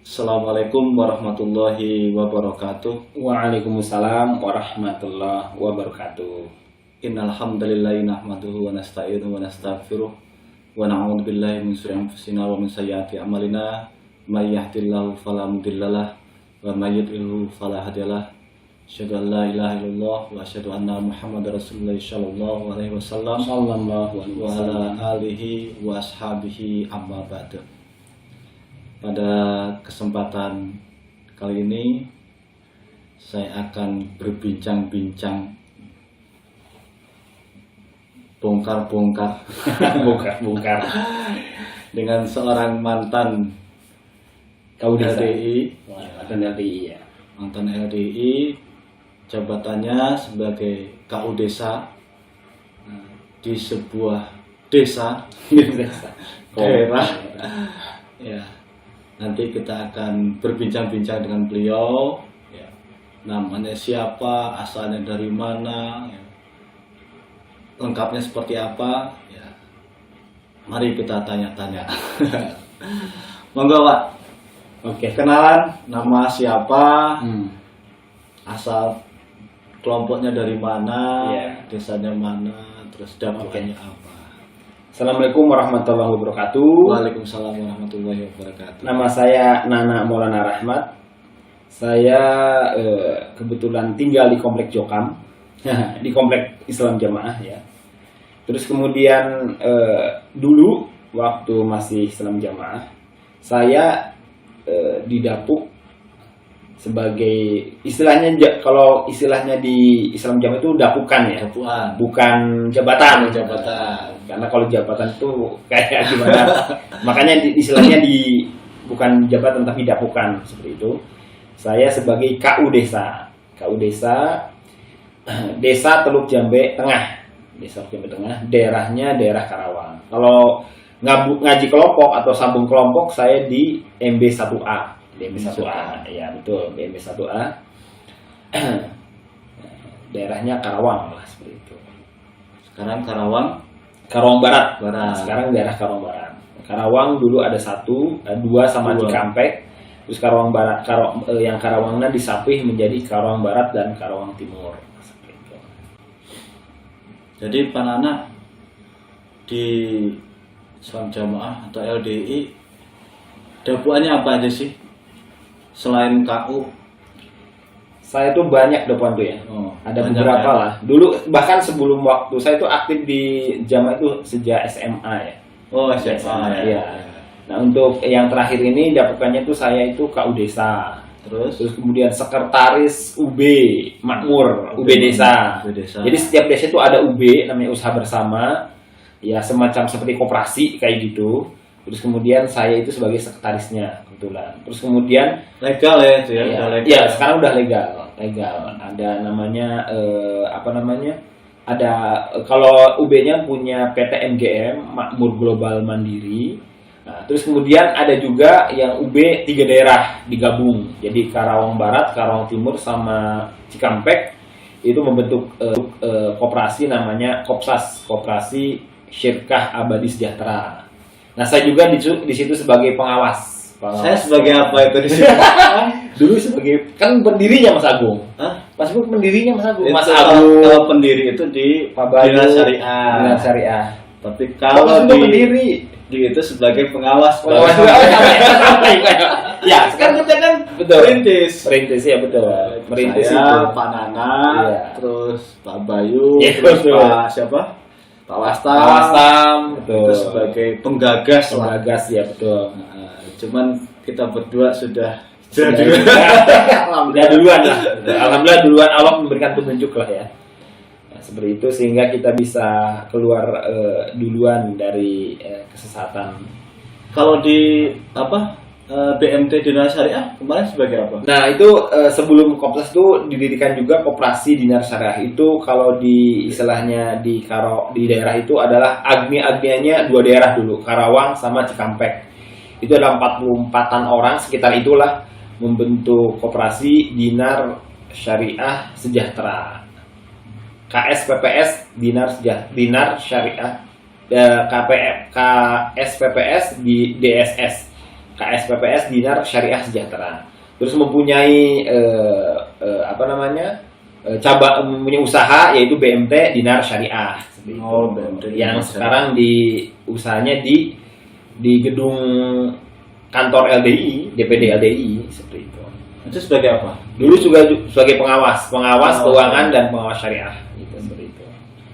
Assalamualaikum warahmatullahi wabarakatuh. Waalaikumsalam warahmatullahi wabarakatuh. Innal hamdalillahi nahmaduhu wa nasta'inuhu wa nastaghfiruh wa na'udzu billahi min shururi anfusina wa min sayyiati a'malina. May yahdihillahu fala mudhillalah wa may yudhlil fala hadiyalah. Asyhadu an la ilaha illallah wa asyhadu anna Muhammadar Rasulullah sallallahu alaihi wasallam Sallallahu alaihi wa ala wasallam. alihi wa ashabihi amma ba'du. Pada kesempatan kali ini saya akan berbincang-bincang bongkar-bongkar Bongkar dengan seorang mantan Kaudesa. LDI, Mantan LDI ya. mantan LDI, jabatannya sebagai KU Desa di sebuah desa daerah. Ya, nanti kita akan berbincang-bincang dengan beliau. Ya, namanya siapa, asalnya dari mana, ya, lengkapnya seperti apa. Ya, mari kita tanya-tanya. Monggo Pak, Oke. kenalan, nama siapa, Hmm. asal kelompoknya dari mana, Ya. desanya mana, terus dakwahnya apa. Assalamualaikum warahmatullahi wabarakatuh. Waalaikumsalam warahmatullahi wabarakatuh. Nama saya Nana Maulana Rahmat. Saya kebetulan tinggal di Komplek Jokam, di Komplek Islam Jamaah ya. Terus kemudian dulu waktu masih Islam Jamaah, saya didapuk sebagai istilahnya, kalau istilahnya di Islam Jamaah itu dapukan ya, Dapuan. bukan jabatan. Jabatan. Karena kalau jabatan itu kayak gimana, makanya istilahnya bukan jabatan tapi dapukan seperti itu. Saya sebagai KU Desa, Desa Teluk Jambe Tengah, daerahnya daerah Karawang. Kalau ngaji kelompok atau sambung kelompok, saya di MB1A. Ya betul, MB1A. Daerahnya Karawang lah seperti itu. Sekarang Karawang Barat. Barat. Sekarang daerah Karawang Barat. Karawang dulu ada dua sama Dua. Cikampek. Terus Karawang Barat, yang Karawangnya disapih menjadi Karawang Barat dan Karawang Timur. Seperti itu. Jadi Pak Nana di Islam Jamaah atau LDI dapuannya apa aja sih selain KU? Saya tuh banyak depan tuh ya. Oh, Ada banyak beberapa ya. lah. Dulu bahkan sebelum waktu saya tuh aktif di Jamaah itu sejak SMA ya. Oh, SMA ya. Iya. Nah untuk yang terakhir ini dapukannya tuh saya itu KU Desa. Terus Terus kemudian sekretaris UB Makmur, UB Desa. UB Desa. Jadi setiap desa itu ada UB, namanya usaha bersama, ya semacam seperti koperasi kayak gitu. Terus kemudian saya itu sebagai sekretarisnya kebetulan. Terus kemudian legal ya itu ya, ya, udah legal. ya sekarang udah legal. Ada namanya Ada kalau UB-nya punya PT MGM Makmur Global Mandiri. Nah, terus kemudian ada juga yang UB 3 daerah digabung. Jadi Karawang Barat, Karawang Timur sama Cikampek itu membentuk koperasi namanya Kopsas, Koperasi Syirkah Abadi Sejahtera. Nah, saya juga di situ sebagai pengawas. Saya sebagai apa itu di sini? Dulu sebagai kan pendirinya Mas Agung. Hah? Mas Agung pendirinya Mas Agung. Mas Itu Agung kalau pendiri itu di Pak Bayu, Dinas Syariah. Dinas Syariah. Tapi Kalau kalau pendiri di itu sebagai pengawas. pengawas ya, sekarang kita kan betul. Merintis ya betul. Merintis Saya, itu. Pak Nana, Iya. terus Pak Bayu, Iya, terus betul. Pak siapa? Pak Wastam. Kawasan Itu betul. sebagai penggagas lah. Penggagas ya betul. Nah, cuman kita berdua sudah Udah duluan lah. Alhamdulillah duluan Allah memberikan petunjuk lah ya. Nah, seperti itu sehingga kita bisa keluar duluan dari kesesatan. Kalau di apa BMT Dinas Syariah kemarin sebagai apa? Nah itu sebelum Kopsas itu didirikan juga Koperasi Dinas Syariah. Itu kalau di istilahnya di daerah itu adalah agnianya 2 daerah dulu, Karawang sama Cikampek. Itu ada 44-an orang sekitar itulah membentuk Koperasi Dinar Syariah Sejahtera. KSPPS Dinar Syariah KSPPS di DSS. KSPPS Dinar Syariah Sejahtera. Terus mempunyai mempunyai usaha yaitu BMT Dinar Syariah. Oh, BMT yang Dinar sekarang usahanya di gedung kantor LDI, DPD LDI seperti itu. Itu sebagai apa? Dulu juga sebagai pengawas keuangan dan pengawas syariah gitu, seperti itu.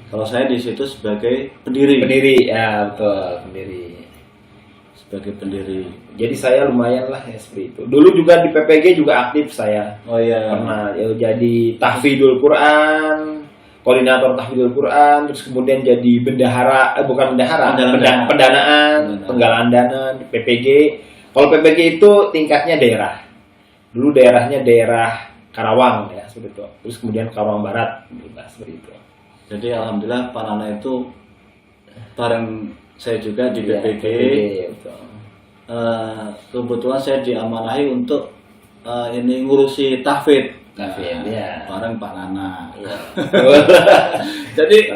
Kalau saya di situ sebagai pendiri. Ya betul, pendiri. Sebagai pendiri. Jadi saya lumayan lah ya seperti itu. Dulu juga di PPG juga aktif saya. Oh iya. Pernah jadi tahfidzul Quran, koordinator tahfidzul Quran, terus kemudian jadi pendanaan, penggalangan dana di PPG. Kalau PPG itu tingkatnya daerah. Dulu daerahnya daerah Karawang ya seperti itu. Terus kemudian Karawang Barat seperti itu. Jadi alhamdulillah Pak Nana itu bareng saya juga di PPG. Betul. Kebetulan saya diamanahi untuk ini ngurusi tahfidz. Ya. Bareng Pak Nana. Ya. Jadi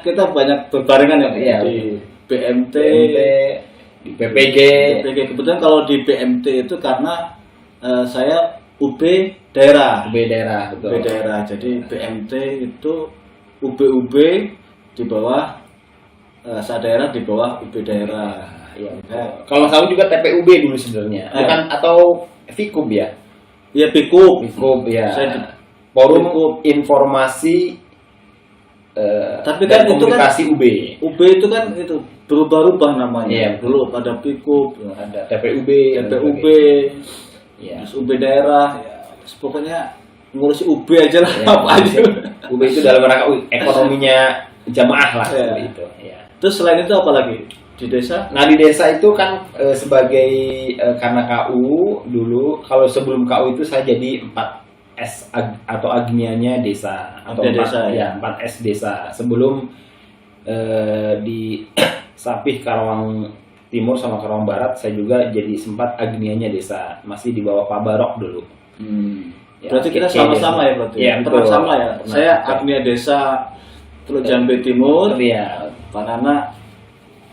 kita banyak berbarengan ya, di BMT, di PPG. Kebetulan kalau di BMT itu karena saya UB daerah. Betul. UB daerah. Jadi BMT itu UB di bawah daerah di bawah UB daerah. Ya, kalau tahu juga TPUB dulu sebenarnya, bukan atau Fikub ya? Iya Fikub ya. Forum Informasi tapi kan itu kan UB itu kan itu berubah-ubah namanya. Iya, dulu ada Fikub, ada TPUB, terus UB daerah, terus pokoknya ngurusi UB aja lah, apa aja. UB itu dalam rangka ekonominya jamaah lah seperti itu. Ya. Terus selain itu apa lagi di desa? Nah di desa itu kan sebagai karena KU dulu, kalau sebelum KU itu saya jadi 4S atau agnianya desa atau 4S desa sebelum di Sapih Karawang Timur sama Karawang Barat saya juga jadi sempat agnianya desa, masih di bawah Pak Barok dulu. Ya, berarti kita sama-sama ya berarti. Ya, pernah sama ya. Saya agnia desa Teluk Jambe Timur, Pak Nana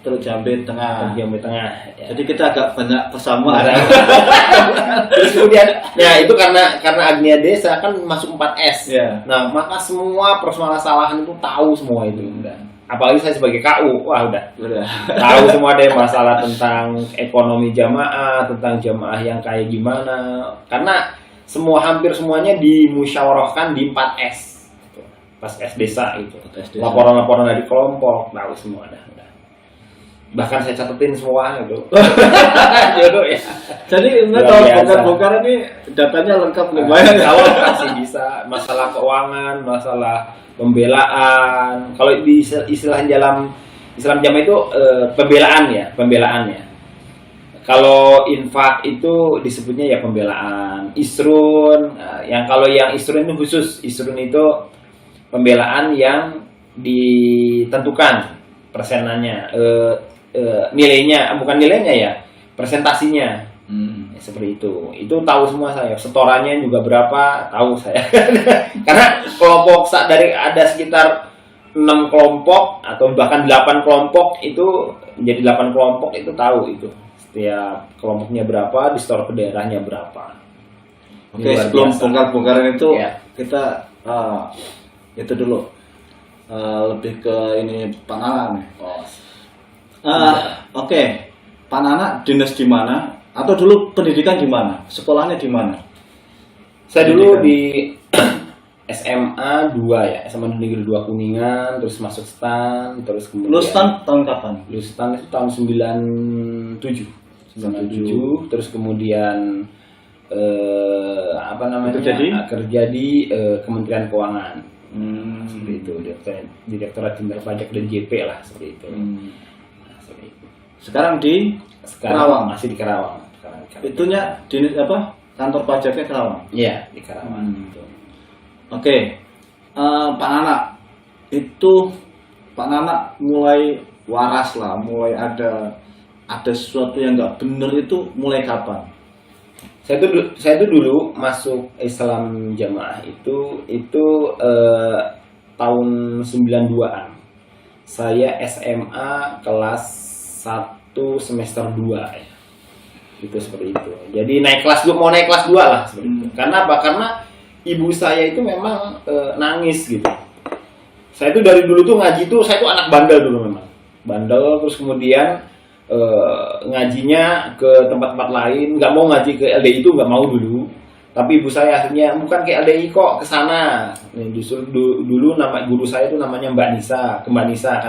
Teluk Jambe Tengah. Ya. Jadi kita agak banyak persamaan. Terus kemudian, ya itu karena agnia desa kan masuk 4S. Ya. Nah maka semua permasalahan itu tahu semua itu. Apalagi saya sebagai KU, wah udah. Tahu semua deh masalah tentang ekonomi jamaah, tentang jamaah yang kayak gimana. Karena hampir semuanya dimusyawarahkan di 4S. Pas S desa itu. Laporan-laporan dari kelompok, tahu semua dah. Bahkan saya catetin semua gitu. Jodoh ya. Jadi kalau bongkar-bongkar ini datanya lengkap nih. Kalau masih bisa masalah keuangan, masalah pembelaan. Kalau di istilah Islam jamaah itu pembelaannya. Kalau infak itu disebutnya ya pembelaan. Isrun, kalau yang isrun itu khusus. Isrun itu pembelaan yang ditentukan persenannya. Nilainya, bukan nilainya ya, presentasinya. Seperti itu tahu semua saya. Setorannya juga berapa tahu saya. Karena kelompok ada sekitar 6 kelompok atau bahkan 8 kelompok itu menjadi 8 kelompok itu tahu itu. Setiap kelompoknya berapa, disetor ke daerahnya berapa. Oke, sebelum bongkar-bongkaran itu kita itu dulu lebih ke ini Pak Nana nih. Oke. Pak Nana dinas di mana? Atau dulu pendidikan di mana? Sekolahnya di mana? Saya dulu di SMA 2 ya, SMA Negeri 2 Kuningan, terus masuk STAN, terus kemudian Lulus STAN tahun kapan? Lulus STAN itu tahun 97, terus kemudian kerja di Kementerian Keuangan. Seperti itu, Direktorat Jenderal Pajak dan JP lah seperti itu. Sekarang di Karawang, masih di Karawang. Itunya dinas apa? Kantor pajaknya Karawang. Iya, di Karawang. Oke. Pak Nana itu mulai waras lah, mulai ada sesuatu yang nggak bener itu mulai kapan? Saya tuh dulu masuk Islam Jamaah itu tahun 92-an. Saya SMA kelas 1 semester 2 ya. Itu seperti itu. Jadi mau naik kelas 2 lah seperti itu. Karena apa? Karena ibu saya itu memang nangis gitu. Saya itu dari dulu tuh ngaji tuh, saya tuh anak bandel dulu memang. Bandel, terus kemudian ngajinya ke tempat-tempat lain, nggak mau ngaji ke LDI itu, nggak mau dulu. Tapi ibu saya akhirnya bukan ke LDI kok, ke sana. Justru dulu nama guru saya itu namanya Mbak Nisa, ke Mbak Nisa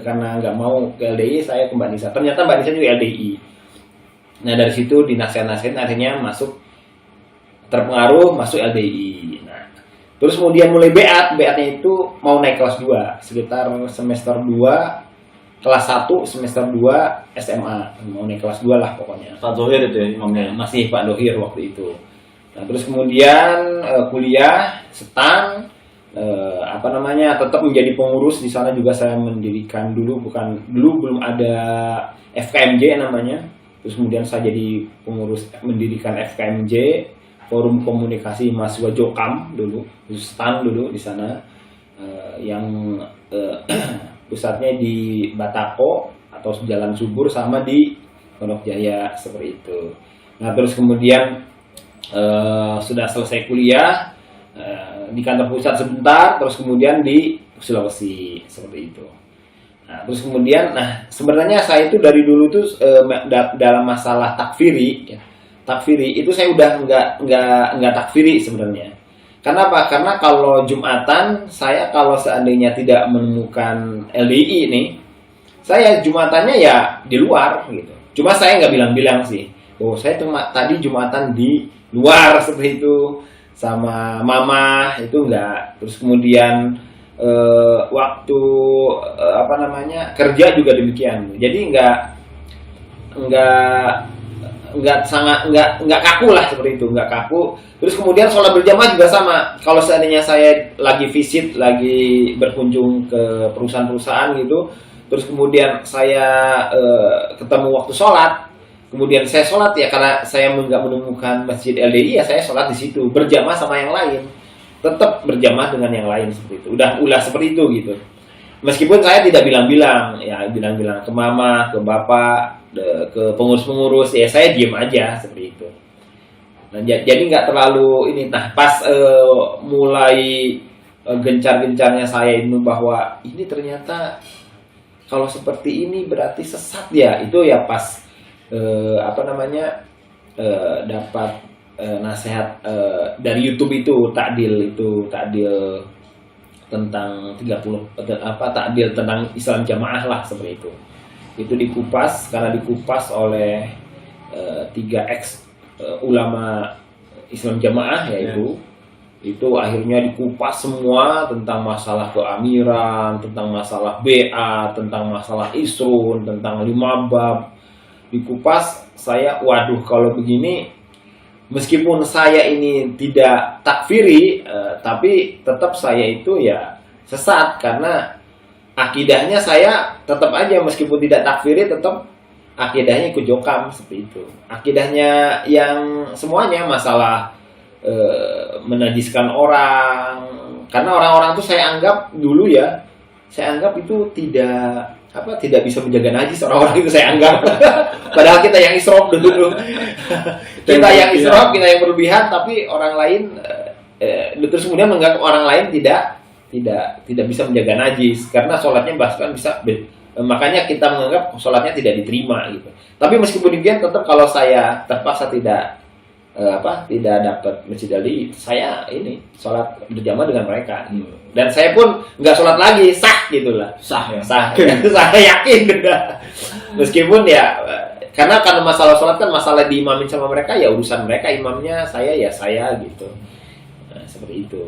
karena nggak mau ke LDI, saya ke Mbak Nisa. Ternyata Mbak Nisa juga LDI. Nah dari situ dinasihat-nasihatin akhirnya terpengaruh masuk LDI. Nah, terus kemudian mulai beatnya itu mau naik kelas 2 sekitar semester 2 kelas 1 semester 2 SMA, mau naik kelas 2 lah pokoknya. Pak Zohir itu ya imamnya. Masih Pak Dohir waktu itu. Nah, terus kemudian kuliah STAN, tetap menjadi pengurus di sana juga. Saya mendirikan dulu belum ada FKMJ namanya. Terus kemudian saya jadi pengurus mendirikan FKMJ, Forum Komunikasi Mahasiswa Jokam dulu, STAN dulu di sana, yang pusatnya di Batako atau Jalan Subur sama di Pondok Jaya seperti itu. Nah terus kemudian sudah selesai kuliah di kantor pusat sebentar, terus kemudian di Sulawesi seperti itu. Nah, terus kemudian, sebenarnya saya itu dari dulu tuh dalam masalah takfiri itu saya udah nggak takfiri sebenarnya. Karena apa? Karena kalau Jumatan saya kalau seandainya tidak menemukan LDI ini, saya Jumatannya ya di luar gitu. Cuma saya nggak bilang-bilang sih. Saya tadi Jumatan di luar seperti itu sama mama itu enggak. Terus kemudian waktu kerja juga demikian. Jadi nggak kaku lah seperti itu, nggak kaku. Terus kemudian sholat berjamaah juga sama. Kalau seandainya saya lagi visit, lagi berkunjung ke perusahaan-perusahaan gitu, terus kemudian saya ketemu waktu sholat, kemudian saya sholat ya karena saya nggak menemukan masjid LDI ya saya sholat di situ berjamaah sama yang lain, tetap berjamaah dengan yang lain seperti itu. Udah seperti itu gitu. Meskipun saya tidak bilang-bilang ke mama, ke bapak, ke pengurus-pengurus, ya saya diem aja seperti itu. Nah, jadi nggak terlalu ini. Nah, pas mulai gencar-gencarnya saya ini bahwa ini ternyata kalau seperti ini berarti sesat ya. Itu ya pas dapat nasihat dari YouTube itu takdil tentang 30 takdil tentang Islam jamaah lah seperti itu. Itu dikupas oleh 3 ulama Islam jamaah yaitu itu akhirnya dikupas semua tentang masalah keamiran, tentang masalah BA, tentang masalah isrun, tentang 5 bab. Dikupas, saya waduh kalau begini meskipun saya ini tidak takfiri tapi tetap saya itu ya sesat karena akidahnya saya tetap aja meskipun tidak takfiri tetap akidahnya ikut Jokam seperti itu. Akidahnya yang semuanya masalah menajiskan orang, karena orang-orang itu saya anggap dulu itu tidak bisa menjaga najis orang-orang itu saya anggap. Padahal kita yang israf dulu. Kita yang israf, kita yang berlebihan, tapi orang lain terus kemudian menganggap orang lain tidak bisa menjaga najis karena sholatnya bahkan bisa makanya kita menganggap sholatnya tidak diterima gitu. Tapi meskipun demikian tetap kalau saya terpaksa tidak dapat masjid Ali, saya ini sholat berjamaah dengan mereka gitu. Dan saya pun nggak sholat lagi, sah gitulah. Sah saya yakin meskipun ya karena masalah sholat kan masalah diimamin sama mereka ya urusan mereka, imamnya saya ya saya gitu. Nah, seperti itu.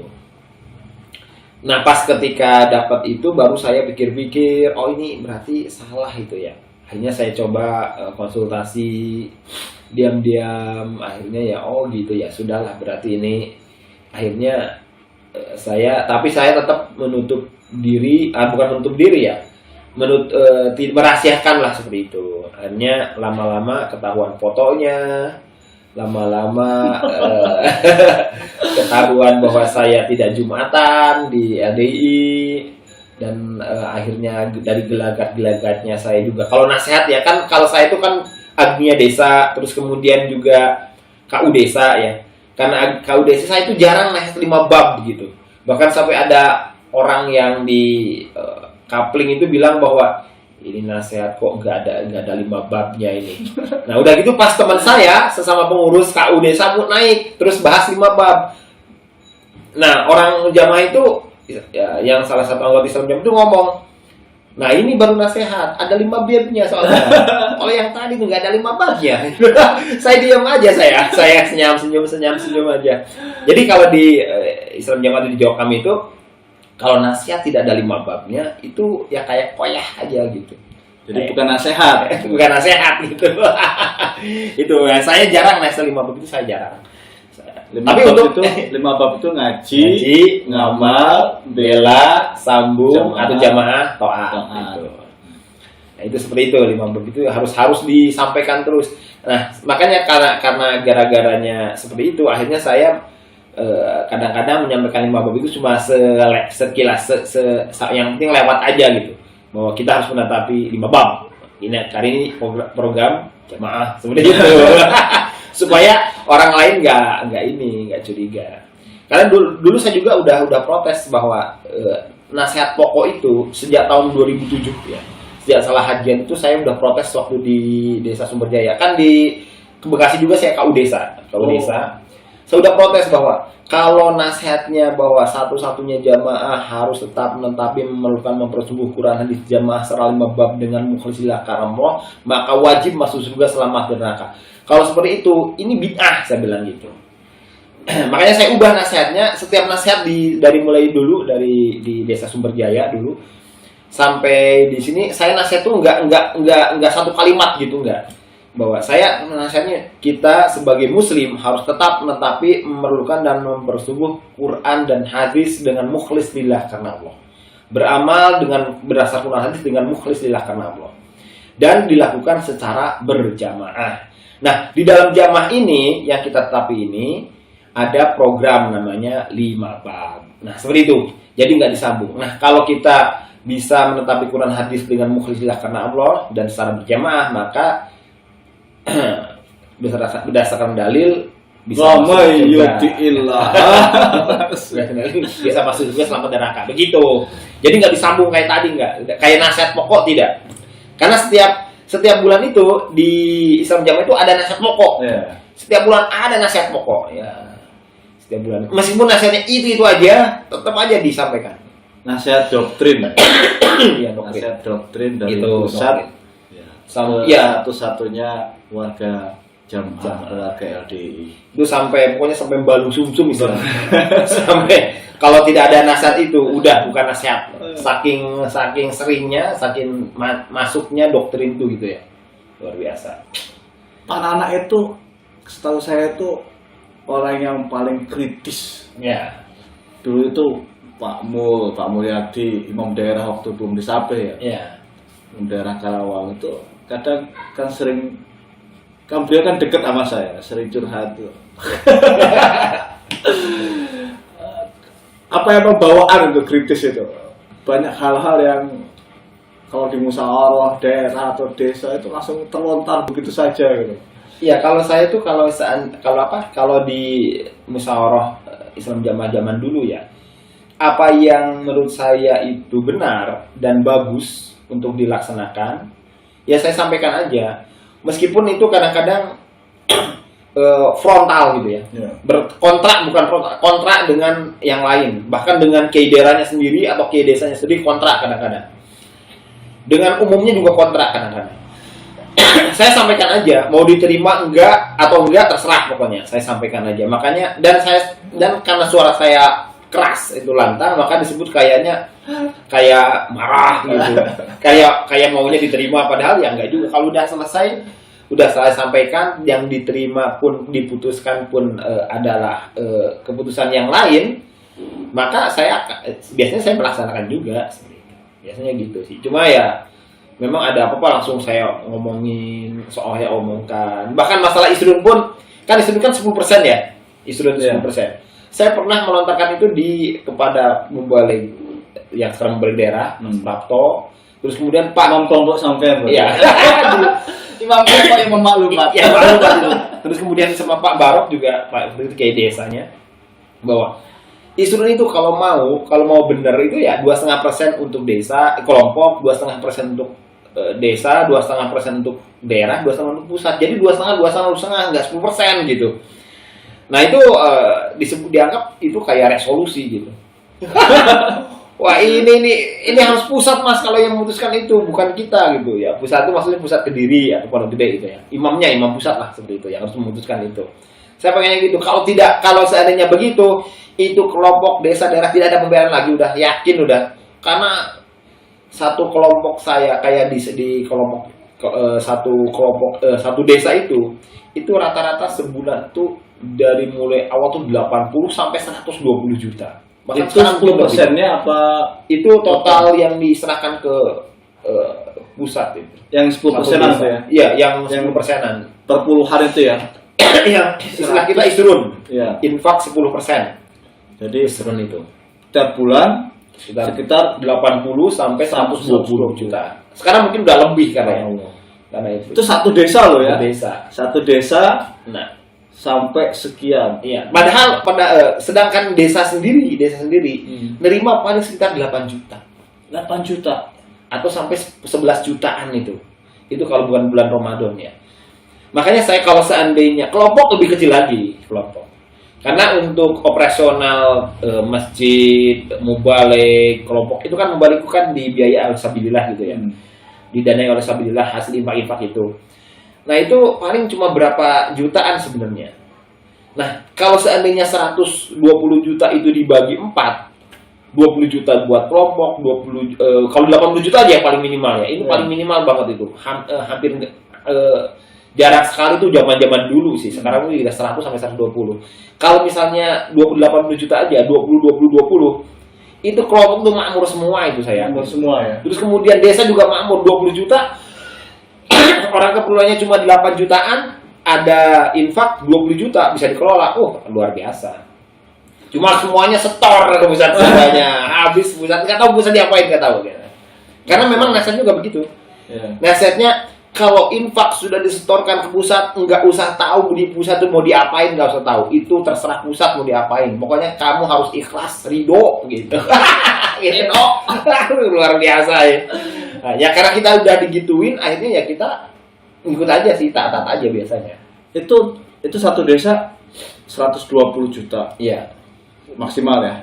Nah pas ketika dapat itu baru saya pikir-pikir, oh ini berarti salah itu ya. Akhirnya saya coba konsultasi diam-diam, akhirnya ya oh gitu ya sudahlah berarti ini. Akhirnya saya tetap menutup diri, bukan menutup diri ya, merahasiakan lah seperti itu. Akhirnya lama-lama ketahuan fotonya, lama-lama ketahuan bahwa saya tidak Jumatan di LDI, dan akhirnya dari gelagat-gelagatnya saya juga kalau nasihat ya kan, kalau saya itu kan Agnia Desa, terus kemudian juga KU Desa ya. Karena KU Desa itu jarang nasihat 5 bab gitu. Bahkan sampai ada orang yang di Kapling itu bilang bahwa ini nasihat kok nggak ada 5 babnya ini. Nah udah gitu pas teman saya sesama pengurus KU Desa pun naik terus bahas 5 bab. Nah orang jamaah itu ya, yang salah satu anggota Islam Jamaah itu ngomong, nah ini baru nasihat, ada 5 babnya soalnya. Kalau yang tadi tuh nggak ada 5 babnya. Saya diam aja saya senyum aja. Jadi kalau di Islam Jamaah di Jawa kami itu kalau nasihat tidak ada 5 babnya itu ya kayak koyah aja gitu. Jadi bukan nasihat. Bukan nasihat gitu. Itu ya, saya jarang nasihat 5 bab itu saya jarang. Tapi untuk 5 bab itu ngaji, ngamal, bela, sambung atau jamaah to'at gitu. Nah, itu seperti itu 5 bab itu harus disampaikan terus. Nah, makanya karena gara-garanya seperti itu akhirnya saya kadang-kadang menyampaikan 5 bab itu cuma sekilas yang penting lewat aja gitu. Bahwa kita harus menetapi 5 bab. Ini kali ini program jamaah seperti itu. Supaya orang lain nggak curiga. Karena dulu saya juga udah protes bahwa nasihat pokok itu sejak tahun 2007 ya. Sejak salah hajian itu saya udah protes waktu di Desa Sumberjaya. Kan di Bekasi juga saya KU Desa. Saya udah protes bahwa kalau nasihatnya bahwa satu-satunya jamaah harus tetap menetapi memerlukan mempersungguh Quran hadis jamaah secara 5 bab dengan mukhlisillah karamullah, maka wajib masuk surga selamat dari neraka. Kalau seperti itu, ini bid'ah saya bilang gitu. Makanya saya ubah nasihatnya. Setiap nasihat dari mulai dulu di Desa Sumberjaya dulu sampai di sini saya nasihat tuh nggak satu kalimat gitu nggak. Bahwa saya nasihatnya kita sebagai Muslim harus tetap menetapi memerlukan dan mempersungguh Quran dan hadis dengan mukhlis lillah karena Allah. Beramal dengan berdasarkan Quran hadis dengan mukhlis lillah karena Allah. Dan dilakukan secara berjamaah. Nah, di dalam jamaah ini yang kita tetapi ini ada program namanya 5 bab. Nah, seperti itu. Jadi nggak disambung. Nah, kalau kita bisa menetapi Quran hadis dengan mukhlisillah karena Allah dan secara berjamaah, maka berdasarkan dalil bisa bisa masuk juga selamat dari neraka. Begitu. Jadi nggak disambung kayak tadi, nggak kayak nasihat pokok tidak. Karena setiap bulan itu di Islam Jamaah itu ada nasihat pokok. Yeah. Setiap bulan ada nasihat pokok. Ya. Setiap bulan. Meskipun nasihatnya itu aja, tetap aja disampaikan. Nasihat doktrin. Iya, doktrin. Nasihat doktrin dari itu, pusat. Ya. Satu-satunya warga jamaah, warga LDI. Itu sampai balung sumsum misalnya. Sampai kalau tidak ada nasihat itu udah bukan nasihat. Saking seringnya, saking masuknya doktrin itu gitu ya. Luar biasa. Para anak itu setahu saya itu orang yang paling kritis. Ya. Dulu itu Pak Mulyadi, imam daerah waktu belum disape ya. Iya. Imam daerah Karawang itu kadang kan sering, kan beliau kan dekat sama saya, sering curhat tuh. Apa yang pembawaan untuk kritis itu? Banyak hal-hal yang kalau di musyawarah daerah atau desa itu langsung terlontar begitu saja gitu. Iya, kalau saya tuh kalau di musyawarah Islam Jamaah zaman dulu ya, apa yang menurut saya itu benar dan bagus untuk dilaksanakan, ya saya sampaikan aja. Meskipun itu kadang-kadang frontal gitu ya. Berkontrak, bukan frontal, kontrak dengan yang lain, bahkan dengan kiai daerahnya sendiri atau kiai desanya sendiri kontrak kadang-kadang. Dengan umumnya juga kontrak kadang-kadang. Saya sampaikan aja, mau diterima enggak atau enggak terserah pokoknya. Saya sampaikan aja. Makanya dan karena suara saya keras itu lantang, maka disebut kayak marah gitu. kayak maunya diterima padahal ya enggak juga. Kalau udah saya sampaikan, yang diterima pun diputuskan pun adalah keputusan yang lain, maka biasanya saya melaksanakan juga. Biasanya gitu sih. Cuma ya memang ada apa-apa langsung saya ngomongin, soalnya omongkan. Bahkan masalah Isrun pun, kan Isrun kan 10% ya. Isrun 10%. Saya pernah melontarkan itu kepada Mubalik yang sekarang berdera, Mas Prapto. Terus kemudian Pak kelompok sampai ya. Imam Kelompok yang memaklumat. Ya maklumat itu. Terus kemudian sama Pak Barok juga, Pak itu kayak desanya, bahwa Isrun itu kalau mau bener itu ya 2,5% untuk desa kelompok, 2,5% untuk desa, 2,5% untuk daerah, 2,5% untuk pusat. Jadi 2,5 nggak 10% gitu. Nah itu dianggap itu kayak resolusi gitu. Wah ini harus pusat mas kalau yang memutuskan itu, bukan kita gitu ya. Pusat itu maksudnya pusat Kediri atau Pondok Gede gitu ya. Imam pusat lah seperti itu yang harus memutuskan itu. Saya pengennya gitu. Kalau seandainya begitu, itu kelompok desa daerah tidak ada pembayaran lagi, udah yakin udah. Karena satu kelompok saya kayak di kelompok satu desa itu rata-rata sebulan tuh dari mulai awal tuh 80 sampai 120 juta. Bahkan Itu 10%-nya apa? Itu total yang diserahkan ke pusat itu. Yang 10%-an itu ya? Iya, yang 10%-an. Perpuluhan itu ya? Yang istilah kita isrun. Iya. Infak 10%. Jadi Isrun itu setiap bulan sekitar 80 sampai 120 juta. Sekarang mungkin udah lebih karena itu satu desa loh ya? Desa. Satu desa. Nah, sampai sekian. Iya. Padahal sedangkan desa sendiri nerima paling sekitar 8 juta. 8 juta Atau sampai 11 jutaan itu. Itu kalau bukan bulan Ramadan ya. Makanya saya kalau seandainya kelompok lebih kecil lagi kelompok. Karena untuk operasional masjid, mubalik, kelompok itu kan mubalik itu kan dibiayai oleh Sabilillah gitu ya. Didanai oleh Sabilillah hasil infak itu. Nah itu paling cuma berapa jutaan sebenarnya. Nah kalau seandainya 120 juta itu dibagi 4, 20 juta buat kelompok, kalau 80 juta aja yang paling minimal ya. Ini paling minimal banget itu. Hampir jarak sekali tuh zaman dulu sih. Sekarang itu udah 100 sampai 120. Kalau misalnya 80 juta aja, 20 itu kelompok tuh makmur semua itu saya. Makmur semua ya. Terus kemudian desa juga makmur 20 juta. Orang keperluannya cuma 8 jutaan, ada infak 20 juta bisa dikelola. Luar biasa. Cuma semuanya setor ke pusat semuanya. Habis pusat nggak tahu pusat diapain nggak tahu. Karena memang nasihatnya juga begitu. Yeah. Nasihatnya kalau infak sudah disetorkan ke pusat, nggak usah tahu di pusat itu mau diapain, nggak usah tahu. Itu terserah pusat mau diapain. Pokoknya kamu harus ikhlas, ridho gitu. Ridho. Luar biasa ya. Nah, ya karena kita udah digituin, akhirnya ya kita ikut aja sih, taat aja biasanya. Itu satu desa 120 juta. Iya. Maksimal ya.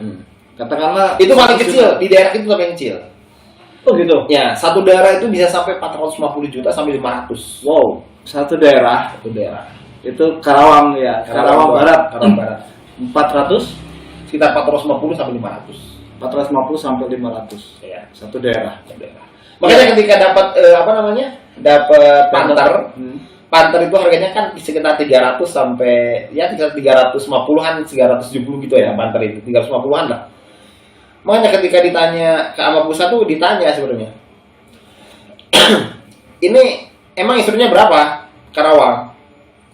Katakanlah itu paling kecil, di daerah itu paling kecil. Oh gitu. Ya, satu daerah itu bisa sampai 450 juta sampai 500. Wow, satu daerah. Satu daerah. Itu Karawang ya, Karawang Barat. Karawang Barat. 400 sekitar 450 sampai 500. 450 sampai 500. Ya, Satu daerah. Makanya ketika dapat dapat panter itu harganya kan sekitar 300 sampai ya sekitar 350-an, 370 gitu ya panter itu, 350-an lah. Makanya ketika ditanya ke ama pusat tuh ditanya sebenarnya. Ini emang instrumennya berapa? Karawang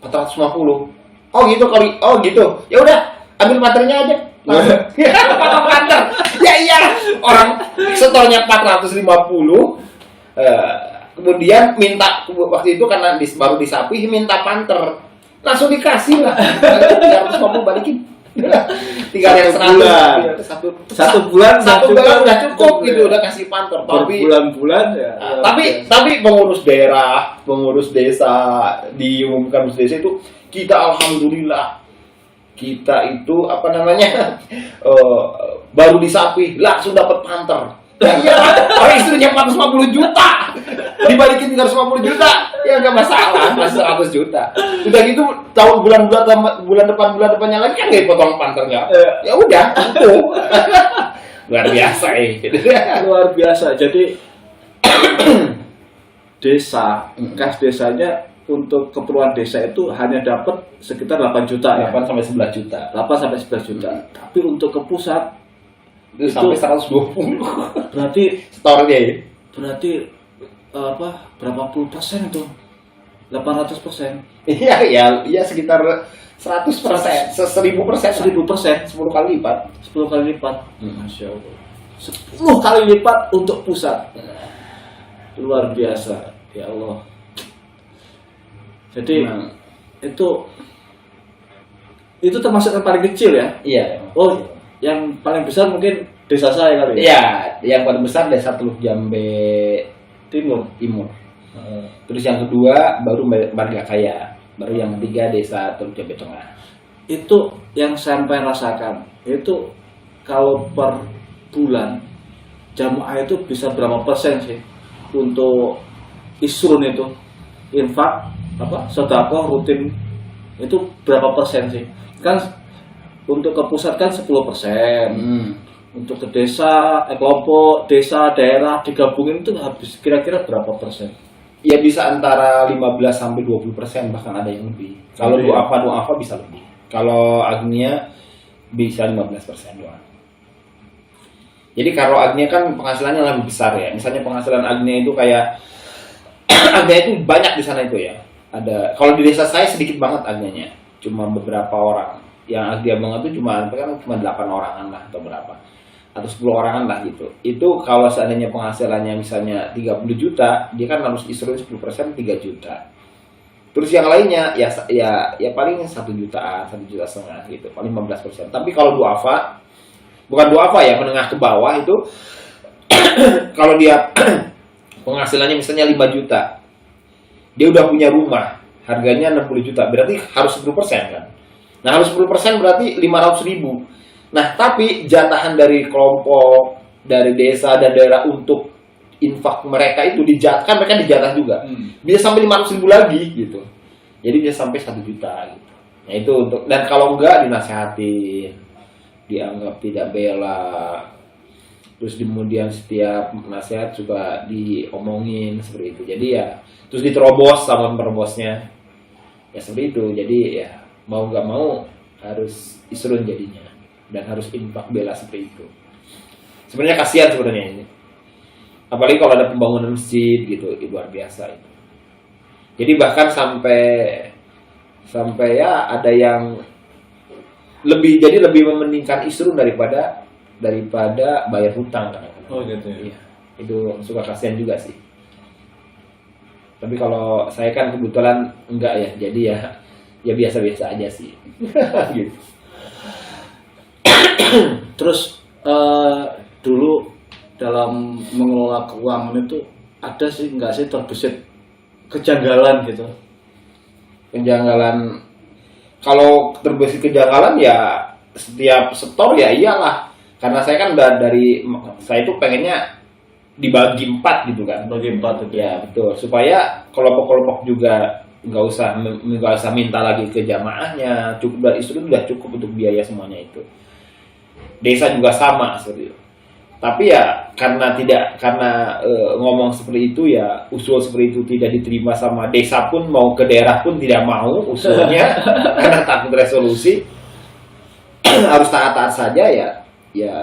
450. Oh gitu kali. Oh gitu. Ya udah, ambil panternya aja. Potong panter. Ya iya, orang setornya 450. Kemudian minta waktu itu karena baru disapih minta panter. Langsung dikasih lah. 350 balikin. Tinggal yang 100 satu bulan udah cukup gitu, udah kasih panter. Tapi bulan-bulan ya. Tapi pengurus daerah, pengurus desa diumumkan pengurus desa itu kita alhamdulillah kita itu baru disapih langsung dapat panter. Iya, orang istrinya 450 juta dibalikin 350 juta ya nggak masalah, masih 100 juta. Udah gitu tahun bulan depannya lagi kan nggak potong panternya. Ya udah itu luar biasa luar biasa. Jadi desa kas desanya untuk keperluan desa itu hanya dapat sekitar 8 juta 8 sampai 11 juta 8 sampai 11 juta. Tapi untuk ke pusat itu sampai 120. Berarti setornya ya. Berarti berapa puluh persen itu? 800%. Iya sekitar 100%, 1000%, 1000%, 10 kali lipat. 10 kali lipat. Masya Allah. 10 kali lipat untuk pusat. Luar biasa. Ya Allah. Jadi itu termasuk yang paling kecil ya. Iya. Oh, yang paling besar mungkin desa saya kali ya. Iya, yang paling besar Desa Teluk Jambe Timur. Terus yang kedua baru Marga Kaya, baru yang ketiga Desa Teluk Jambe Tengah. Itu yang sampai rasakan. Itu kalau per bulan jamaah itu bisa berapa persen sih untuk isrun itu, infak sedekah rutin itu berapa persen sih? Kan untuk ke pusat kan 10%. Untuk ke desa, kelompok, desa, daerah digabungin itu habis kira-kira berapa persen? Ya bisa antara 15 sampai 20%, bahkan ada yang lebih. Kalau duafa bisa lebih. Kalau Agnia bisa 15% doang. Jadi kalau Agnia kan penghasilannya lebih besar ya. Misalnya penghasilan Agnia itu kayak Agnia itu banyak di sana itu ya. Ada, kalau di desa saya sedikit banget Agnianya, cuma beberapa orang. Yang Agnia banget itu cuma 8 orangan lah atau berapa, atau 10 orangan lah gitu. Itu kalau seandainya penghasilannya misalnya 30 juta, dia kan harus isrun 10% 3 juta. Terus yang lainnya ya paling 1 jutaan, 1,5 juta gitu, paling 15%. Tapi kalau duafa, bukan duafa ya, menengah ke bawah itu kalau dia penghasilannya misalnya 5 juta, dia udah punya rumah, harganya 60 juta, berarti harus 10% kan. Nah harus 10% berarti 500.000. Nah tapi jatahan dari kelompok, dari desa dan daerah untuk infak mereka itu dijatah, mereka dijatah juga. Bisa sampai 500.000 lagi gitu. Jadi bisa sampai 1 juta gitu. Nah itu untuk, dan kalau enggak dinasehatin, dianggap tidak bela. Terus kemudian setiap nasihat juga diomongin seperti itu. Jadi ya terus diterobos sama penerbosnya. Ya seperti itu. Jadi ya mau nggak mau harus isrun jadinya, dan harus infak bela seperti itu. Sebenarnya kasihan sebenarnya ini. Apalagi kalau ada pembangunan masjid gitu, luar biasa itu. Jadi bahkan sampai ya ada yang lebih mementingkan isrun daripada bayar hutang kadang-kadang. Oh gitu ya. Iya. Itu suka kasihan juga sih. Tapi kalau saya kan kebetulan enggak ya, jadi ya biasa-biasa aja sih. Gitu. Terus dulu dalam mengelola keuangan itu ada sih nggak sih terbesit kejanggalan gitu? Kejanggalan, kalau terbesit kejanggalan ya setiap setor ya iyalah, karena saya kan saya itu pengennya dibagi 4 gitu kan. Bagi 4 itu. Ya betul, supaya kelompok-kelompok juga nggak usah minta lagi ke jamaahnya, cukup dari istri udah cukup untuk biaya semuanya itu. Desa juga sama seperti itu. Tapi ya karena ngomong seperti itu ya, usul seperti itu tidak diterima sama desa pun, mau ke daerah pun tidak mau usulnya karena takut resolusi. Harus taat-taat saja ya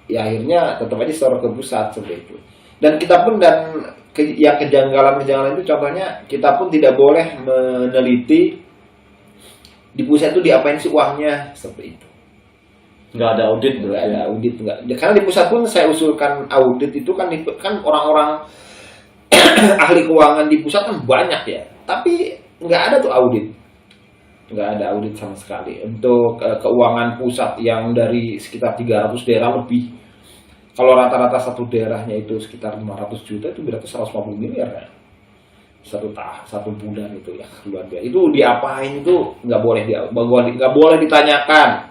akhirnya tetap aja setor ke pusat seperti itu. Dan kita pun kejanggalan itu contohnya, kita pun tidak boleh meneliti di pusat itu diapain sih uangnya seperti itu. Nggak ada audit, nggak ada audit, nggak. Karena di pusat pun saya usulkan audit itu kan orang-orang ahli keuangan di pusat kan banyak ya, tapi nggak ada tuh audit, nggak ada audit sama sekali untuk keuangan pusat yang dari sekitar 300 daerah lebih. Kalau rata-rata satu daerahnya itu sekitar 500 juta, itu berarti 150 miliar ya. Satu bulan itu ya, luar biasa. Itu diapain itu nggak boleh ditanyakan.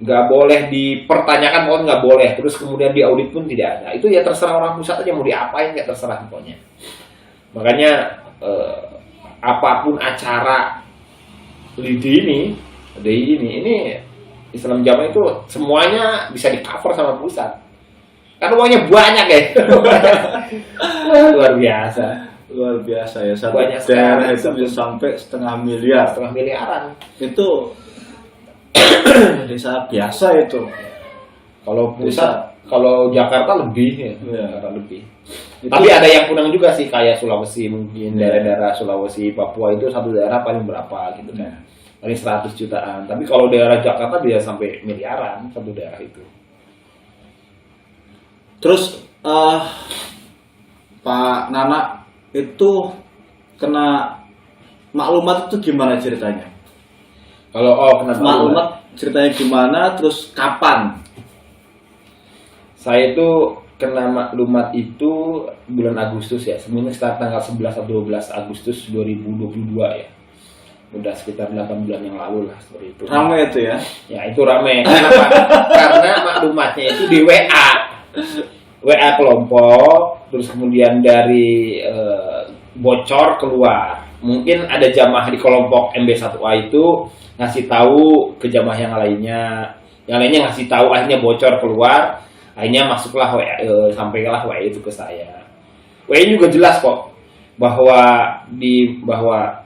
Nggak boleh dipertanyakan, pokoknya nggak boleh. Terus kemudian di audit pun tidak ada. Itu ya terserah orang pusat aja mau diapain, ya terserah pokoknya. Makanya apapun acara ini Islam Jamaah itu semuanya bisa di cover sama pusat. Kan uangnya banyak ya. Luar biasa ya. Satu banyak daerah itu bisa sampai setengah miliaran. Itu desa biasa itu. Kalau pusat, kalau Jakarta lebih ya. Jakarta lebih. Itu, tapi ada yang kurang juga sih, kayak Sulawesi mungkin, daerah-daerah Sulawesi, Papua itu satu daerah paling berapa gitu kan. Paling 100 jutaan. Tapi kalau daerah Jakarta bisa sampai miliaran satu daerah itu. Terus Pak Nana itu kena maklumat itu gimana ceritanya? Kalau kenapa Maklumat ceritanya gimana, terus kapan? Saya itu kena maklumat itu bulan Agustus ya, sebenarnya start tanggal 11 atau 12 Agustus 2022 ya. Udah sekitar 8 bulan yang lalu lah seperti itu. Ramai itu ya? Ya itu rame. Kenapa? Karena maklumatnya itu di WA. WA kelompok, terus kemudian dari bocor keluar. Mungkin ada jamaah di kelompok MB1A itu ngasih tahu ke jamaah yang lainnya ngasih tahu, akhirnya bocor keluar, akhirnya masuklah WA, sampaikanlah WA itu ke saya. WA juga jelas kok bahwa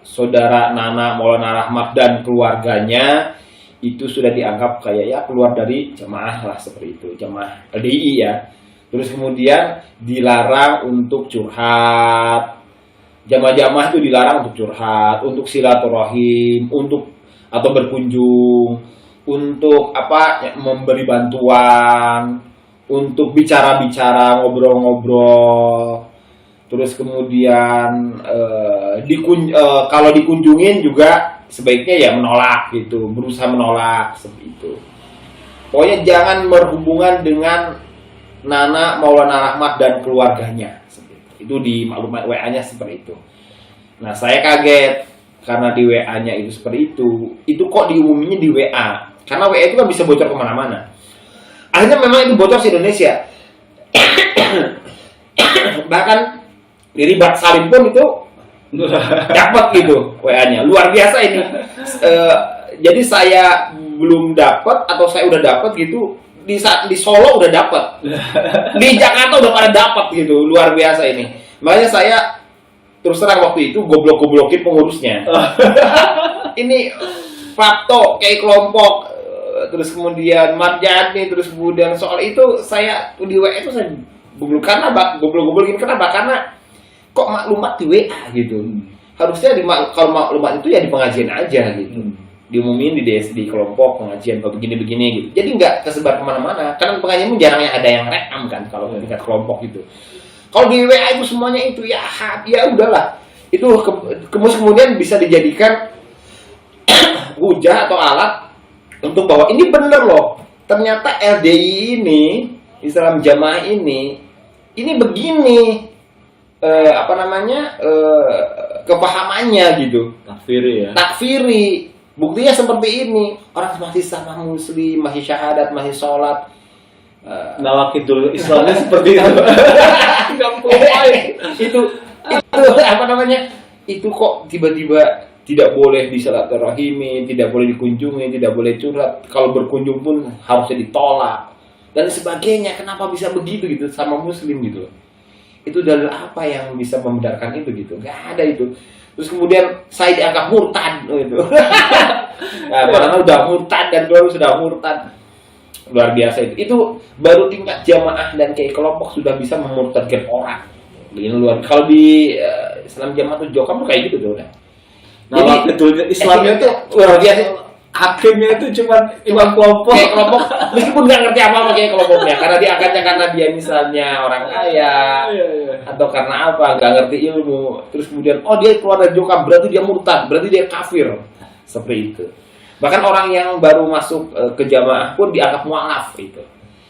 saudara Nana Maulana Rahmat dan keluarganya itu sudah dianggap kayak ya keluar dari jamaah lah, seperti itu, jamaah LDI ya. Terus kemudian dilarang untuk curhat. Jamaah-jamaah itu dilarang untuk curhat, untuk silaturahim, untuk atau berkunjung, untuk memberi bantuan, untuk bicara-bicara, ngobrol-ngobrol. Terus kemudian kalau dikunjungin juga sebaiknya ya menolak gitu, berusaha menolak seperti itu. Pokoknya jangan berhubungan dengan Nana Maulana Rahmat dan keluarganya. Itu di maklumat WA-nya seperti itu. Nah, saya kaget karena di WA-nya itu seperti itu. Itu kok diumuminya di WA? Karena WA itu kan bisa bocor kemana-mana. Akhirnya memang itu bocor di Indonesia. Bahkan di Ribat Salim pun itu dapat gitu WA-nya. Luar biasa ini. Jadi saya belum dapat atau saya udah dapat gitu. Di Solo udah dapat, di Jakarta udah pada dapat gitu, luar biasa ini. Makanya saya terus terang waktu itu goblok-goblokin pengurusnya. Ini Prapto kayak kelompok, terus kemudian Marjani, terus kemudian soal itu saya di WA itu saya goblok-goblokin. Kenapa? Karena kok maklumat di WA gitu. Harusnya kalau maklumat itu ya di pengajian aja gitu. Diumumin di kelompok pengajian begini-begini gitu. Jadi nggak kesebar kemana-mana. Karena pengajian pun jarang ada yang rekam kan kalau tingkat kelompok gitu. Kalau di WA itu semuanya itu ya udahlah. Itu kemudian bisa dijadikan hujah atau alat untuk bahwa ini bener loh. Ternyata LDI ini, Islam Jamaah ini begini kepahamannya gitu. Takfiri. Buktinya seperti ini, orang masih sama muslim, masih syahadat, masih sholat. Nawakidul Islamnya seperti itu. itu itu kok tiba-tiba tidak boleh disilaturahimi, tidak boleh dikunjungi, tidak boleh curhat. Kalau berkunjung pun harusnya ditolak dan sebagainya. Kenapa bisa begitu gitu sama muslim gitu? Itu dalil apa yang bisa membenarkan itu gitu? Gak ada itu. Terus kemudian saya dianggap murtad gitu. Nah, karena udah murtad dan baru sudah murtad. Luar biasa itu. Itu baru tingkat jamaah dan kayak kelompok sudah bisa memurtadkan orang. Begini luar. Kalau di Islam Jamaah tuh Jokam tuh kayak gitu tuh udah. Jadi betulnya Islamnya tuh luar biasa. Hakimnya itu cuma imam kelompok. Kayak kelompok, meskipun nggak ngerti apa-apa kayak kelompoknya, karena diangkatnya karena dia misalnya orang kaya, atau karena apa, nggak ngerti ilmu. Terus kemudian, dia keluar dari Jokam, berarti dia murtad, berarti dia kafir. Seperti itu. Bahkan orang yang baru masuk ke jamaah pun dianggap mu'alaf itu.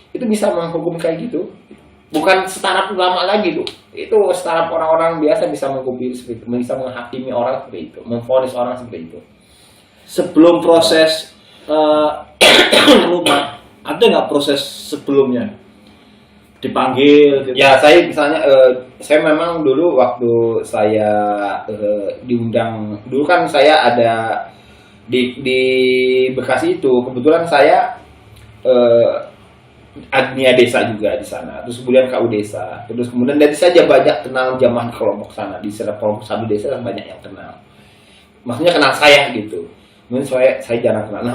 Itu bisa menghukum kayak gitu. Bukan setara ulama lagi tuh. Itu setara orang-orang biasa bisa menghukumi seperti itu, bisa menghakimi orang seperti itu, memvonis orang seperti itu. Sebelum proses maklumat, ada nggak proses sebelumnya? Dipanggil gitu? Ya, saya misalnya saya memang dulu waktu saya diundang, dulu kan saya ada di Bekasi itu, kebetulan saya Agnia Desa juga di sana, terus kemudian KU Desa, terus kemudian dari saja banyak kenal jamaah kelompok sana, di kelompok Sabi Desa banyak yang kenal, maksudnya kenal saya gitu. Mungkin saya jarang kenal.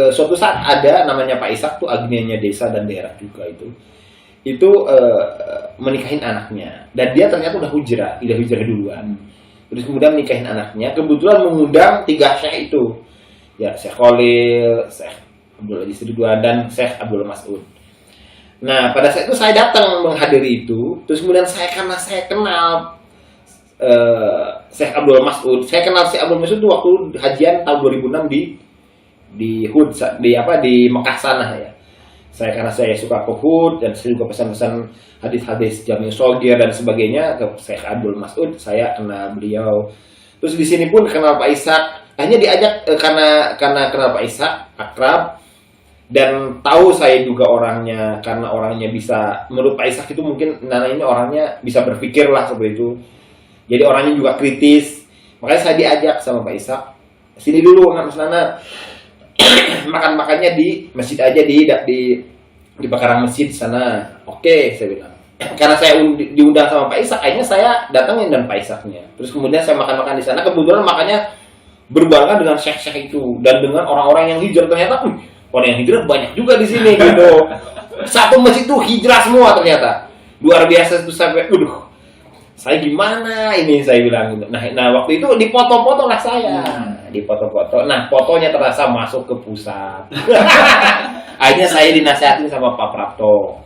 Suatu saat ada namanya Pak Ishak tuh agnianya desa dan daerah juga itu menikahin anaknya, dan dia ternyata udah hijrah duluan. Terus kemudian menikahin anaknya, kebetulan mengundang 3 syekh itu, ya Syekh Khalil, Syekh Abdul Aziz Ridwan, dan Syekh Abdul Mas'ud. Nah, pada saat itu saya datang menghadiri itu, terus kemudian karena saya kenal Syekh Abdul Mas'ud. Saya kenal Syekh Abdul Mas'ud itu waktu hajian tahun 2006 di Hud, di Mekah sana ya. Karena saya suka ke Hud dan saya juga pesan-pesan hadis-hadis Jami' Shogir dan sebagainya ke Syekh Abdul Mas'ud, saya kenal beliau. Terus di sini pun kenal Pak Ishak. Hanya diajak karena kenal Pak Ishak, akrab, dan tahu saya juga orangnya, karena orangnya bisa, menurut Pak Ishak itu mungkin Nana ini orangnya bisa berpikir lah seperti itu. Jadi orangnya juga kritis. Makanya saya diajak sama Pak Ishak, sini dulu Mas Nana, makan-makannya di masjid aja, di bakaran masjid sana. Oke, saya bilang. Karena saya diundang sama Pak Ishak, akhirnya saya datangin dan Pak Ishaknya. Terus kemudian saya makan-makan di sana. Kebetulan makannya berbarengan dengan syekh-syekh itu dan dengan orang-orang yang hijrah. Ternyata orang yang hijrah banyak juga di sini gitu. Satu masjid itu hijrah semua ternyata. Luar biasa itu sampai, saya gimana ini, saya bilang gitu. Nah waktu itu dipoto-foto lah saya, dipoto-foto. Nah fotonya terasa masuk ke pusat. Akhirnya saya dinasihatin sama Pak Prapto.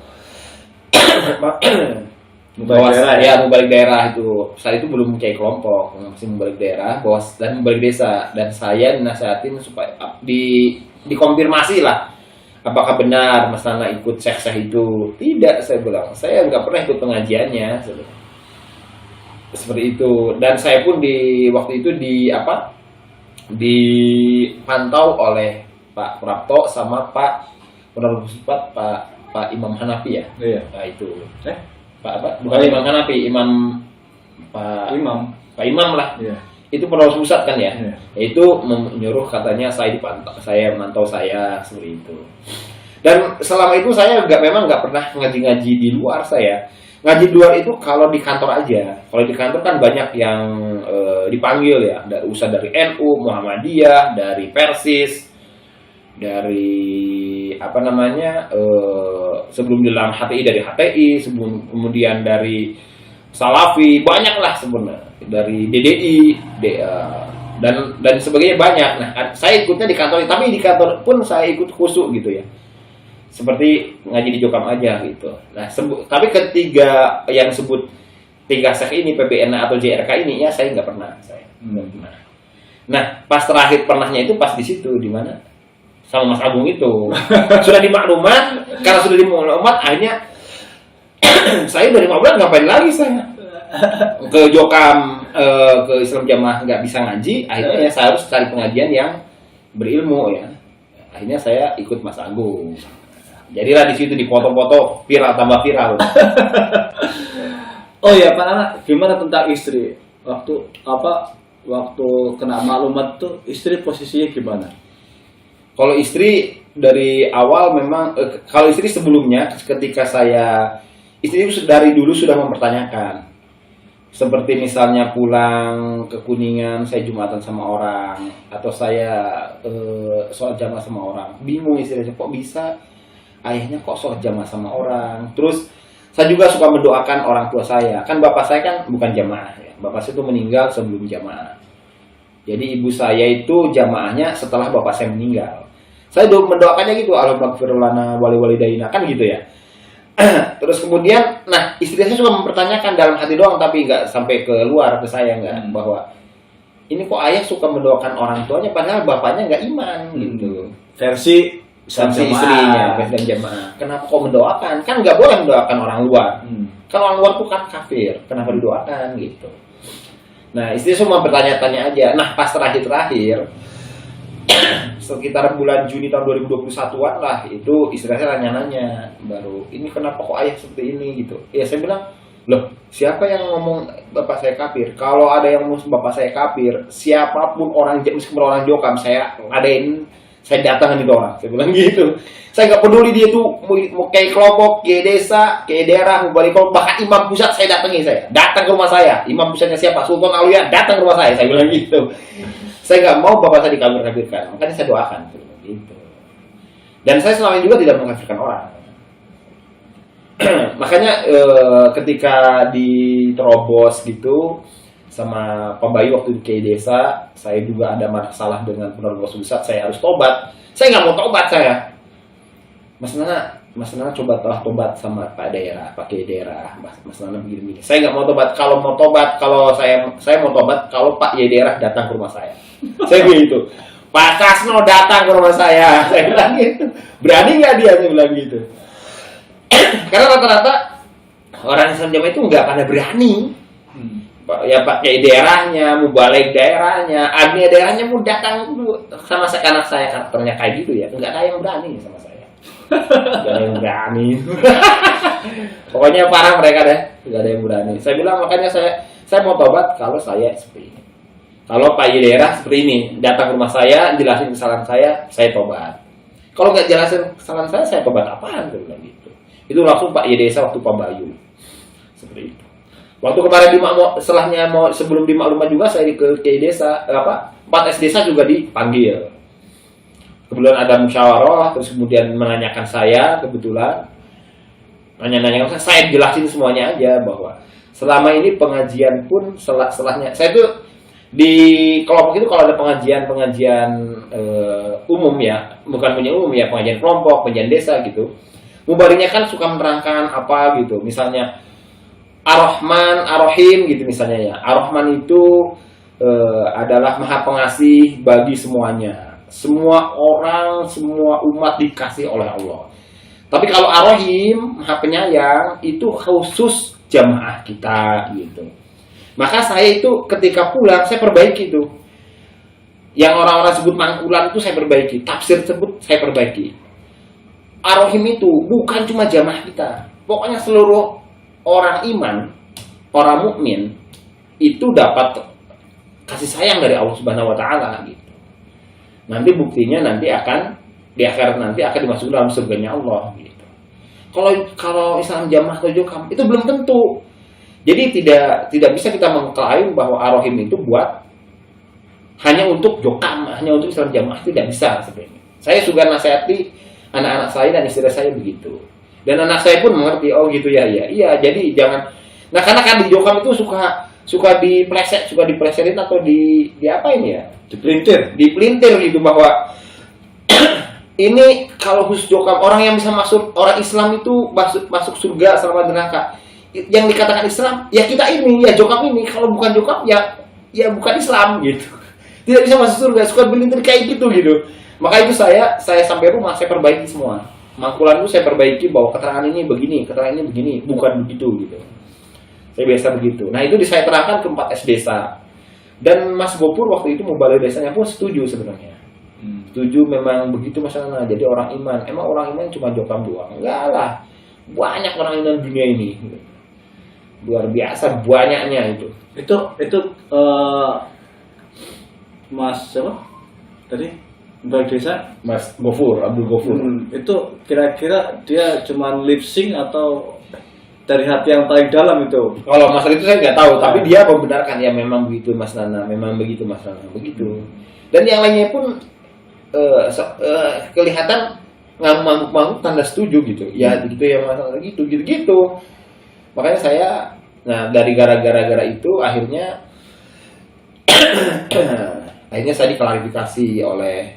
Bahwa saya membalik daerah itu, saat itu belum kiai kelompok, masih membalik daerah, dan membalik desa, dan saya dinasihatin supaya dikonfirmasi lah, apakah benar Mas Nana ikut syekh-syekh itu. Tidak, saya bilang, saya nggak pernah ikut pengajiannya. Seperti itu. Dan saya pun waktu itu dipantau oleh Pak Prapto sama Pak Imam Hanafi ya. Iya. Nah itu. Pak apa? Bukan Imam Hanafi, Pak Imam lah. Iya. Itu penerus pusat kan ya. Iya. Itu menyuruh katanya saya memantau saya seperti itu. Dan selama itu saya memang nggak pernah ngaji-ngaji di luar saya. Ngaji di luar itu kalau di kantor aja. Kalau di kantor kan banyak yang dipanggil ya. Usah dari NU, Muhammadiyah, dari Persis, dari sebelum di dalam HTI dari HTI, kemudian dari Salafi, banyak lah sebenarnya, dari DDI, dan sebagainya banyak. Nah, saya ikutnya di kantor, tapi di kantor pun saya ikut khusuk gitu ya. Seperti ngaji di Jokam aja gitu. Nah, tapi ketiga yang sebut tiga syekh ini, PBN atau JRK ini ya saya nggak pernah. Nah, pas terakhir pernahnya itu pas di situ, di mana? Sama Mas Agung itu. Sudah dimaklumat, karena sudah dimaklumat, akhirnya saya dari 5 bulan ngapain lagi saya? Ke Jokam, ke Islam Jamaah nggak bisa ngaji, akhirnya ya saya harus cari pengajian yang berilmu ya. Akhirnya saya ikut Mas Agung. Jadilah di situ dipoto-foto, viral tambah viral. Oh ya Pak Nana, gimana tentang istri? Waktu kena maklumat tuh istri posisinya gimana? Kalau istri dari awal memang, kalau istri sebelumnya ketika istri itu dari dulu sudah mempertanyakan. Seperti misalnya pulang ke Kuningan, saya Jumatan sama orang, atau saya sholat jamaah sama orang. Bingung istilahnya, kok bisa ayahnya kok sholat jamaah sama orang. Terus saya juga suka mendoakan orang tua saya. Kan bapak saya kan bukan jamaah ya. Bapak saya itu meninggal sebelum jamaah. Jadi ibu saya itu jamaahnya setelah bapak saya meninggal. Saya mendoakannya gitu, Alhamdulillah wali-walidaina kan gitu ya. Terus kemudian, nah istri saya suka mempertanyakan dalam hati doang, tapi nggak sampai ke luar ke saya nggak, bahwa ini kok ayah suka mendoakan orang tuanya padahal bapaknya nggak iman gitu. Versi Istrinya, dan jamaah. Kenapa kok mendoakan? Kan nggak boleh mendoakan orang luar. Kan orang luar tuh kan kafir. Kenapa didoakan gitu? Nah istri semua bertanya-tanya aja. Nah pas terakhir sekitar bulan Juni tahun 2021-an lah, itu istri saya nanya-nanya baru, ini kenapa kok ayah seperti ini gitu. Ya saya bilang, loh siapa yang ngomong bapak saya kafir? Kalau ada yang ngomong bapak saya kafir, siapapun meskipun orang Jokam, saya datangin itu orang. Saya bilang gitu. Saya nggak peduli dia tuh mau kayak kelompok, kayak desa, kayak daerah, bahkan imam pusat saya datangin. Saya datang ke rumah saya. Imam pusatnya siapa? Sultan Aulia datang ke rumah saya. Saya bilang gitu. Saya nggak mau bapak saya dikafir-kafirkan, makanya saya doakan gitu. Dan saya selama ini juga tidak mengkafirkan orang. Makanya ketika diterobos gitu sama Pak Bayu waktu di desa, saya juga ada masalah dengan penerobos pusat, saya harus tobat. Saya nggak mau tobat saya. Mas Nana, Mas Nana coba tobat sama Pak Daerah, pakai daerah, Mas Nana begini-begini. Saya nggak mau tobat. Kalau saya mau tobat kalau Pak Y Daerah datang ke rumah saya. Saya begitu. Pak Kasno datang ke rumah saya. Saya bilang gitu. Berani nggak dia? Saya bilang gitu. Karena rata-rata orang Islam Jamaah itu nggak pada berani. Ya pakai daerahnya, mubalek daerahnya, admin daerahnya mau datang dulu sama anak saya karakternya kayak gitu ya. Nggak ada yang berani sama saya. Gak ada yang berani. Pokoknya parah mereka deh. Gak ada yang berani. Saya bilang makanya saya mau tobat kalau saya seperti ini. Kalau Pak Y Daerah seperti ini datang ke rumah saya, jelasin kesalahan saya tobat. Kalau nggak jelasin kesalahan saya tobat apaan? Saya bilang gitu. Itu langsung Pak Y Desa waktu Pak Bayu. Seperti itu. Waktu kemarin sebelum di Maklumah juga saya ke Kiai Desa 4S Desa juga dipanggil. Kemudian ada musyawarah, terus kemudian menanyakan saya, kebetulan nanya-nanya saya jelasin semuanya aja bahwa selama ini pengajian pun setelahnya saya tuh di kelompok itu kalau ada pengajian umum ya, bukan punya umum ya, pengajian kelompok, pengajian desa gitu. Mubarinya kan suka menerangkan apa gitu, misalnya Ar-Rahman, Ar-Rahim gitu misalnya ya. Ar-Rahman itu adalah Maha Pengasih bagi semuanya. Semua orang, semua umat dikasih oleh Allah. Tapi kalau Ar-Rahim, Maha Penyayang, itu khusus jamaah kita gitu. Maka saya itu ketika pulang saya perbaiki itu. Yang orang-orang sebut mangkulan itu saya perbaiki, tafsir sebut saya perbaiki. Ar-Rahim itu bukan cuma jamaah kita. Pokoknya seluruh orang iman, orang mukmin itu dapat kasih sayang dari Allah Subhanahu wa taala gitu. Nanti buktinya di akhirat nanti akan dimasukkan dalam surganya Allah gitu. Kalau Islam jamaah atau jokam itu belum tentu. Jadi tidak bisa kita mengklaim bahwa Ar-Rahim itu buat hanya untuk jokam, hanya untuk Islam jamaah, tidak bisa sebenarnya. Saya juga nasihati anak-anak saya dan istri saya begitu. Dan anak saya pun mengerti, oh gitu ya, iya. Jadi jangan. Nah karena kan di jokam itu suka diplesetin atau di apa ini ya? Dipelintir gitu bahwa ini kalau khusus jokam orang yang bisa masuk, orang Islam itu masuk surga selama di neraka. Yang dikatakan Islam ya kita ini, ya jokam ini. Kalau bukan jokam ya bukan Islam gitu. Tidak bisa masuk surga, suka belintir kayak gitu. Maka itu saya sampai rumah saya perbaiki semua. Mangkulan itu saya perbaiki bahwa keterangan ini begini, keterangan ini begini, bukan begitu gitu. Saya biasa begitu. Nah itu saya terangkan ke 4S Desa. Dan Mas Gopur waktu itu Mubalek desanya pun setuju sebenarnya. Setuju memang begitu masalahnya. Jadi orang iman, emang orang iman cuma jokam doang? Enggak lah, banyak orang iman dunia ini. Luar biasa banyaknya itu. Itu Mas siapa? Tadi Mubalek Desa? Mas Gofur, Abdul Gofur. Itu kira-kira dia cuma lip sync atau dari hati yang paling dalam itu? Kalau masalah itu saya nggak tahu, tapi dia membenarkan ya memang begitu Mas Nana, memang begitu Mas Nana, begitu. Dan yang lainnya pun kelihatan ngangguk-ngangguk tanda setuju gitu. Ya gitu ya masalah gitu. Makanya saya, dari gara-gara itu akhirnya saya diklarifikasi oleh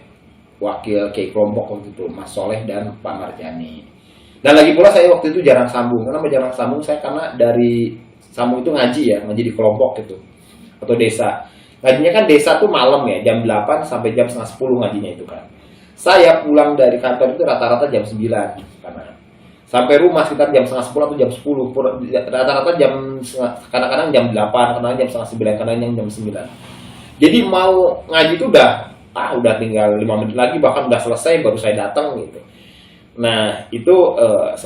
wakil Kiai kelompok waktu itu Mas Soleh dan Pak Marjani. Dan lagi pula saya waktu itu jarang sambung. Kenapa jarang sambung? Saya karena dari sambung itu ngaji di kelompok gitu atau desa. Ngajinya kan desa tuh malam ya, jam 8 sampai jam setengah 10 ngajinya itu kan. Saya pulang dari kantor itu rata-rata jam 9 karena sampai rumah sekitar jam setengah 10 atau jam 10. Rata-rata kadang-kadang jam 8, kadang-kadang jam setengah 9, kadang-kadang jam 9. Jadi mau ngaji itu udah tinggal 5 menit lagi, bahkan udah selesai baru saya datang gitu. Nah itu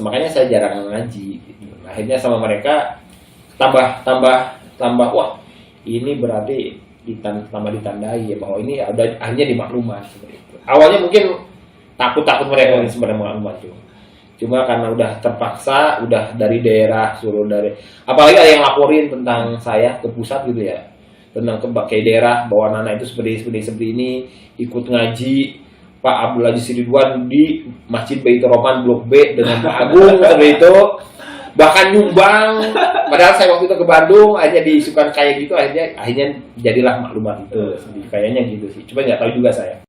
makanya saya jarang ngaji gitu. Akhirnya sama mereka tambah wah ini berarti tambah ditandai ya bahwa ini udah akhirnya dimaklumat seperti itu. Awalnya mungkin takut mereka sebenarnya maklumat cuma karena udah terpaksa, udah dari daerah suruh dari, apalagi ada yang laporin tentang saya ke pusat gitu ya, tentang ke daerah bahwa Nana itu seperti ini, ikut ngaji Pak Abdul Aziz Ridwan di Masjid Baitur Rahman Blok B dengan Pak Agung seperti itu, bahkan nyumbang. Padahal saya waktu itu ke Bandung aja diisukan kayak gitu, akhirnya jadilah maklumat itu. Kayaknya gitu sih. Cuma nggak tahu juga saya.